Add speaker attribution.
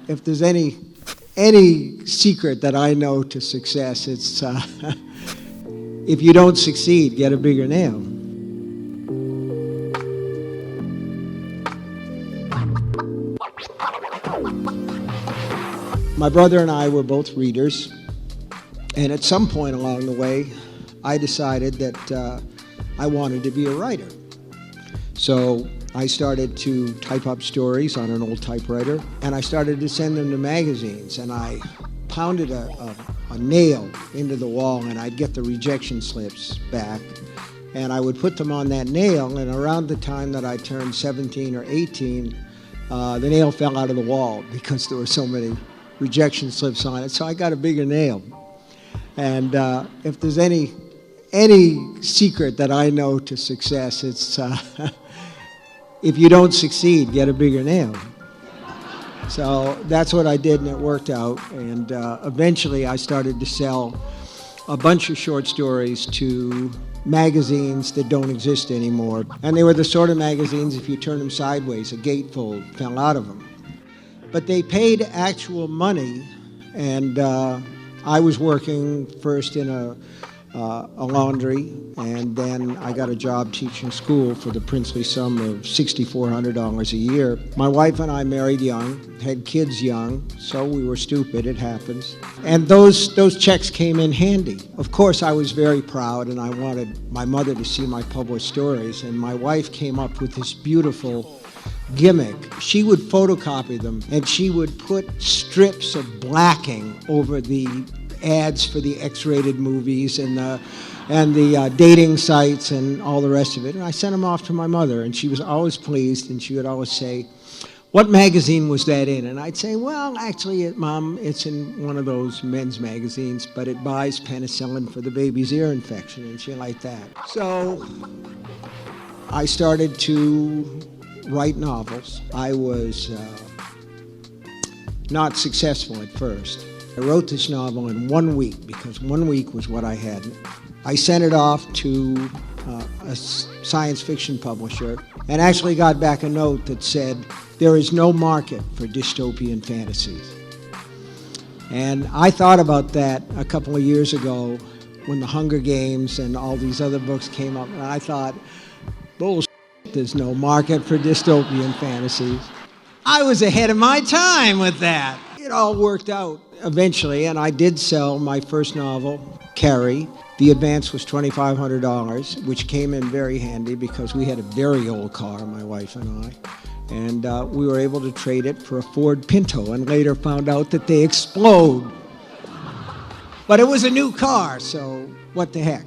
Speaker 1: If there's any secret that I know to success, it's if you don't succeed, get a bigger nail. My brother and I were both readers, and at some point along the way, I decided that I wanted to be a writer. So I started to type up stories on an old typewriter, and I started to send them to magazines, and I pounded a nail into the wall, and I'd get the rejection slips back, and I would put them on that nail, and around the time that I turned 17 or 18, the nail fell out of the wall because there were so many rejection slips on it, so I got a bigger nail. And if there's any secret that I know to success, it's if you don't succeed, get a bigger nail. So that's what I did, and it worked out. And eventually I started to sell a bunch of short stories to magazines that don't exist anymore. And they were the sort of magazines, if you turn them sideways, a gatefold fell out of them. But they paid actual money, and I was working first in a laundry, and then I got a job teaching school for the princely sum of $6,400 a year. My wife and I married young, had kids young, so we were stupid, it happens. And those checks came in handy. Of course, I was very proud, and I wanted my mother to see my published stories, and my wife came up with this beautiful gimmick. She would photocopy them, and she would put strips of blacking over the ads for the X-rated movies and the dating sites and all the rest of it. And I sent them off to my mother, and she was always pleased, and she would always say, "What magazine was that in?" And I'd say, "Well, actually, Mom, it's in one of those men's magazines, but it buys penicillin for the baby's ear infection," and she liked that. So I started to write novels. I was not successful at first. I wrote this novel in 1 week because 1 week was what I had. I sent it off to a science fiction publisher and actually got back a note that said, "There is no market for dystopian fantasies." And I thought about that a couple of years ago when The Hunger Games and all these other books came up, and I thought, bullshit, there's no market for dystopian fantasies. I was ahead of my time with that. It all worked out eventually, and I did sell my first novel, Carrie. The advance was $2,500, which came in very handy because we had a very old car, my wife and I, and we were able to trade it for a Ford Pinto, and later found out that they explode. But it was a new car, so what the heck.